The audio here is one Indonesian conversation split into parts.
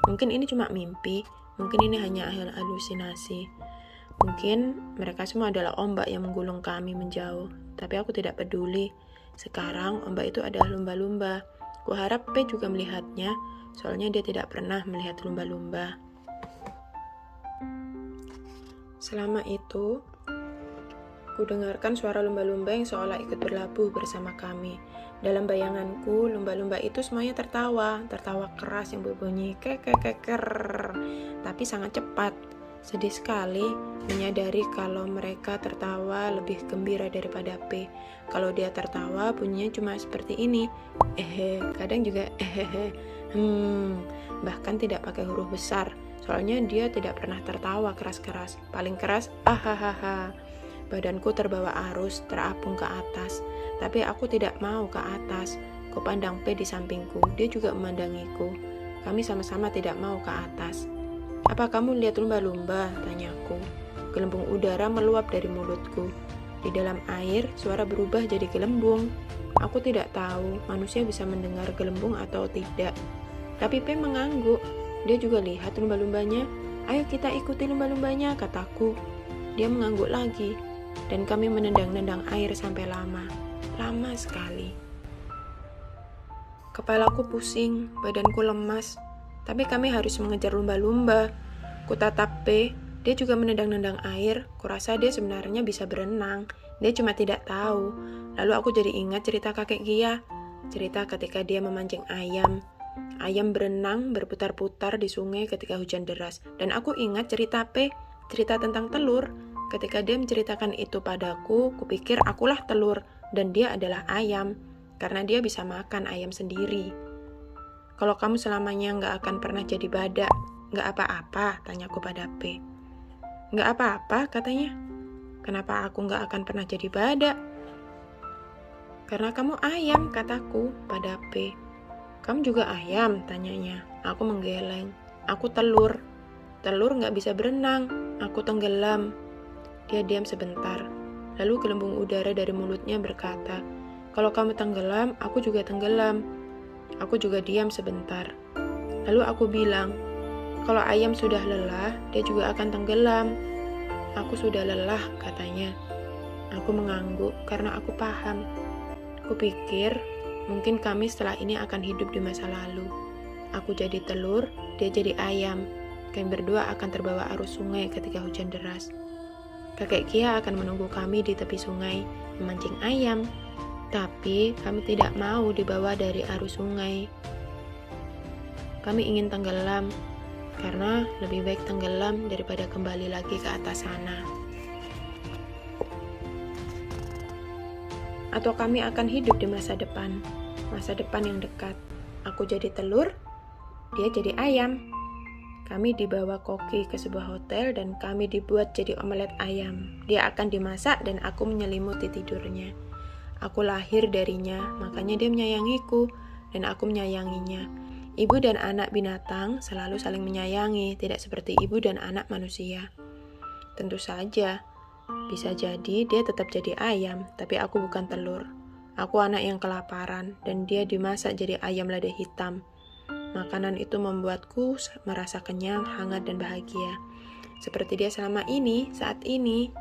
Mungkin ini cuma mimpi, mungkin ini hanya halusinasi. Mungkin mereka semua adalah ombak yang menggulung kami menjauh, tapi aku tidak peduli. Sekarang ombak itu adalah lumba-lumba. Kuharap P juga melihatnya, soalnya dia tidak pernah melihat lumba-lumba. Selama itu, kudengarkan suara lumba-lumba yang seolah ikut berlabuh bersama kami. Dalam bayanganku, lumba-lumba itu semuanya tertawa keras yang berbunyi kekekeker, tapi sangat cepat. Sedih sekali menyadari kalau mereka tertawa lebih gembira daripada P. Kalau dia tertawa, bunyinya cuma seperti ini. Kadang juga bahkan tidak pakai huruf besar. Soalnya dia tidak pernah tertawa keras-keras. Paling keras, ahahaha. Badanku terbawa arus, terapung ke atas. Tapi aku tidak mau ke atas. Kupandang P di sampingku. Dia juga memandangiku. Kami sama-sama tidak mau ke atas. Apa kamu lihat lumba-lumba? Tanyaku. Gelembung udara meluap dari mulutku. Di dalam air, suara berubah jadi gelembung. Aku tidak tahu manusia bisa mendengar gelembung atau tidak. Tapi P mengangguk. Dia juga lihat lumba-lumbanya. Ayo kita ikuti lumba-lumbanya, kataku. Dia mengangguk lagi. Dan kami menendang-nendang air sampai lama. Lama sekali. Kepalaku pusing, badanku lemas. Tapi kami harus mengejar lumba-lumba. Kutatap P, dia juga menendang-nendang air. Kurasa dia sebenarnya bisa berenang. Dia cuma tidak tahu. Lalu aku jadi ingat cerita kakek Gia. Cerita ketika dia memancing ayam. Ayam berenang berputar-putar di sungai ketika hujan deras. Dan aku ingat cerita P, cerita tentang telur. Ketika dia menceritakan itu padaku, kupikir akulah telur dan dia adalah ayam. Karena dia bisa makan ayam sendiri. Kalau kamu selamanya nggak akan pernah jadi badak, nggak apa-apa, tanyaku pada P. Nggak apa-apa, katanya. Kenapa aku nggak akan pernah jadi badak? Karena kamu ayam, kataku pada P. Kamu juga ayam, tanyanya. Aku menggeleng. Aku telur. Telur nggak bisa berenang. Aku tenggelam. Dia diam sebentar. Lalu gelembung udara dari mulutnya berkata, kalau kamu tenggelam, aku juga tenggelam. Aku juga diam sebentar. Lalu aku bilang, kalau ayam sudah lelah, dia juga akan tenggelam. Aku sudah lelah, katanya. Aku mengangguk karena aku paham. Kupikir, mungkin kami setelah ini akan hidup di masa lalu. Aku jadi telur, dia jadi ayam. Kami berdua akan terbawa arus sungai ketika hujan deras. Kakek Kia akan menunggu kami di tepi sungai, memancing ayam. Tapi kami tidak mau dibawa dari arus sungai. Kami ingin tenggelam, karena lebih baik tenggelam daripada kembali lagi ke atas sana. Atau kami akan hidup di masa depan yang dekat. Aku jadi telur, dia jadi ayam. Kami dibawa koki ke sebuah hotel dan kami dibuat jadi omelet ayam. Dia akan dimasak dan aku menyelimuti tidurnya. Aku lahir darinya, makanya dia menyayangiku, dan aku menyayanginya. Ibu dan anak binatang selalu saling menyayangi, tidak seperti ibu dan anak manusia. Tentu saja, bisa jadi dia tetap jadi ayam, tapi aku bukan telur. Aku anak yang kelaparan, dan dia dimasak jadi ayam lada hitam. Makanan itu membuatku merasa kenyang, hangat, dan bahagia. Seperti dia selama ini, saat ini.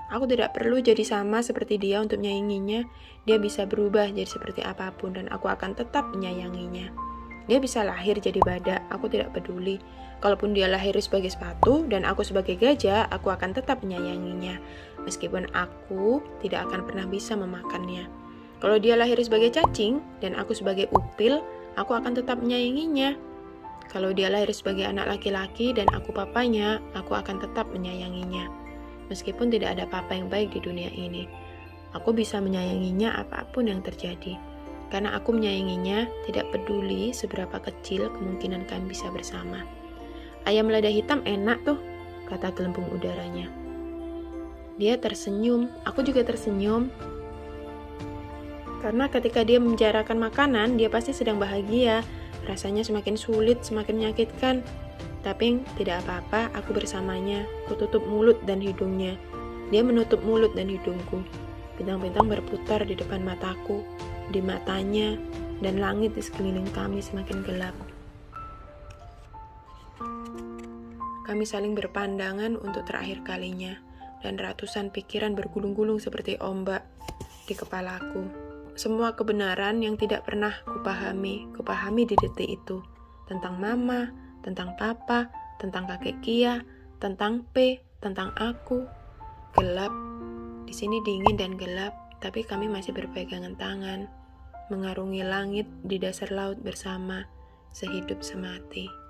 Aku tidak perlu jadi sama seperti dia untuk menyayanginya. Dia bisa berubah jadi seperti apapun dan aku akan tetap menyayanginya. Dia bisa lahir jadi badak, aku tidak peduli. Kalaupun dia lahir sebagai sepatu dan aku sebagai gajah, aku akan tetap menyayanginya. Meskipun aku tidak akan pernah bisa memakannya. Kalau dia lahir sebagai cacing dan aku sebagai upil, aku akan tetap menyayanginya. Kalau dia lahir sebagai anak laki-laki dan aku papanya, aku akan tetap menyayanginya. Meskipun tidak ada papa yang baik di dunia ini, aku bisa menyayanginya apapun yang terjadi. Karena aku menyayanginya, tidak peduli seberapa kecil kemungkinan kami bisa bersama. Ayam lada hitam enak tuh, kata gelembung udaranya. Dia tersenyum, aku juga tersenyum. Karena ketika dia membicarakan makanan, dia pasti sedang bahagia. Rasanya semakin sulit, semakin menyakitkan. Tapi tidak apa-apa, aku bersamanya. Kututup mulut dan hidungnya. Dia menutup mulut dan hidungku. Bintang-bintang berputar di depan mataku, di matanya, dan langit di sekeliling kami semakin gelap. kami saling berpandangan untuk terakhir kalinya, dan ratusan pikiran bergulung-gulung seperti ombak di kepalaku. Semua kebenaran yang tidak pernah kupahami di detik itu. Tentang mama, tentang papa, tentang kakek Kia, tentang P, tentang aku. Gelap. Di sini dingin dan gelap, tapi kami masih berpegangan tangan, mengarungi langit di dasar laut bersama, sehidup semati.